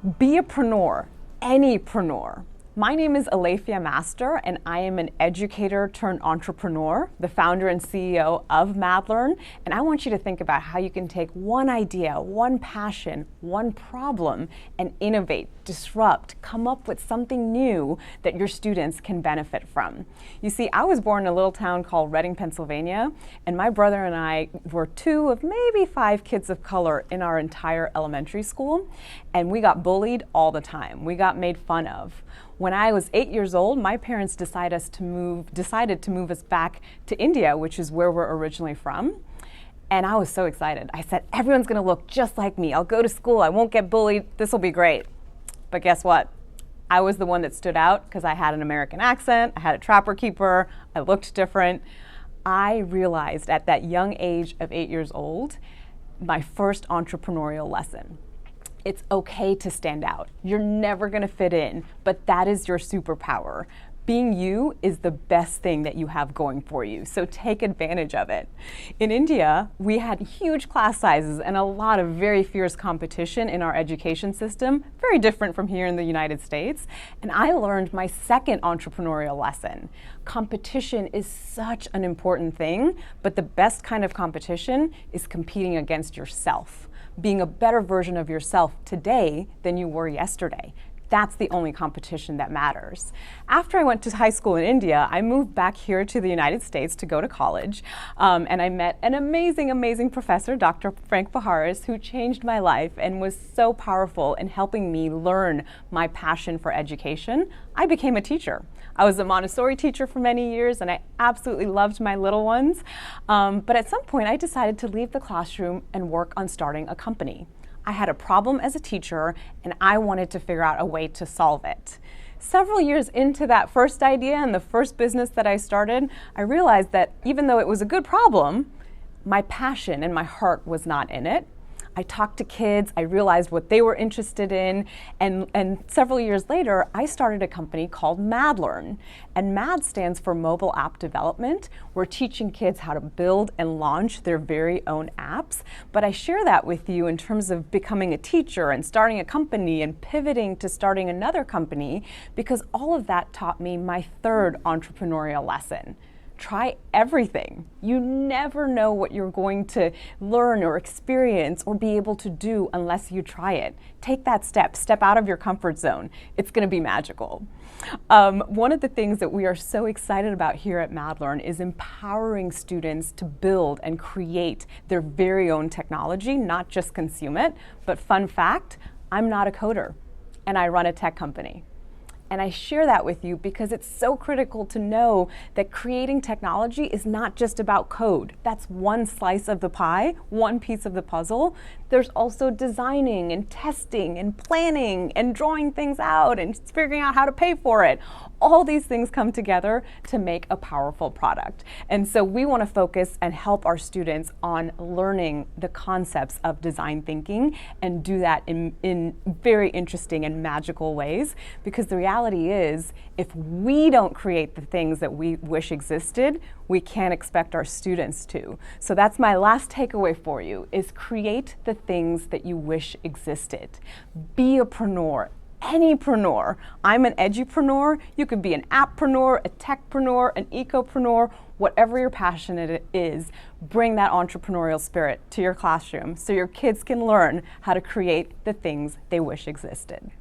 Be a preneur, anypreneur. My name is Alefiya Master, and I am an educator turned entrepreneur, the founder and CEO of MadLearn. And I want you to think about how you can take one idea, one passion, one problem, and innovate, disrupt, come up with something new that your students can benefit from. You see, I was born in a little town called Reading, Pennsylvania, and my brother and I were two of maybe 5 kids of color in our entire elementary school, and we got bullied all the time. We got made fun of. When I was 8 years old, my parents decided to move us back to India, which is where we're originally from. And I was so excited. I said, everyone's gonna look just like me. I'll go to school, I won't get bullied, this will be great. But guess what? I was the one that stood out because I had an American accent, I had a trapper keeper, I looked different. I realized at that young age of 8 years old, my first entrepreneurial lesson. It's okay to stand out. You're never gonna fit in, but that is your superpower. Being you is the best thing that you have going for you, so take advantage of it. In India, we had huge class sizes and a lot of very fierce competition in our education system, very different from here in the United States. And I learned my second entrepreneurial lesson. Competition is such an important thing, but the best kind of competition is competing against yourself, being a better version of yourself today than you were yesterday. That's the only competition that matters. After I went to high school in India, I moved back here to the United States to go to college. And I met an amazing professor, Dr. Frank Baharis, who changed my life and was so powerful in helping me learn my passion for education. I became a teacher. I was a Montessori teacher for many years, and I absolutely loved my little ones. But at some point, I decided to leave the classroom and work on starting a company. I had a problem as a teacher, and I wanted to figure out a way to solve it. Several years into that first idea and the first business that I started, I realized that even though it was a good problem, my passion and my heart was not in it. I talked to kids, I realized what they were interested in, and several years later, I started a company called MadLearn. And MAD stands for Mobile App Development. We're teaching kids how to build and launch their very own apps. But I share that with you in terms of becoming a teacher and starting a company and pivoting to starting another company, because all of that taught me my third entrepreneurial lesson. Try everything. You never know what you're going to learn or experience or be able to do unless you try it. Take that step out of your comfort zone. It's gonna be magical. One of the things that we are so excited about here at MadLearn is empowering students to build and create their very own technology, not just consume it. But fun fact, I'm not a coder, and I run a tech company. And I share that with you because it's so critical to know that creating technology is not just about code. That's one slice of the pie, one piece of the puzzle. There's also designing and testing and planning and drawing things out and figuring out how to pay for it. All these things come together to make a powerful product. And so we want to focus and help our students on learning the concepts of design thinking and do that in very interesting and magical ways, because the reality is, if we don't create the things that we wish existed, we can't expect our students to. So that's my last takeaway for you, is create the things that you wish existed. Be a preneur, anypreneur. I'm an edupreneur. You could be an appreneur, a techpreneur, an ecopreneur, whatever your passion is. Bring that entrepreneurial spirit to your classroom so your kids can learn how to create the things they wish existed.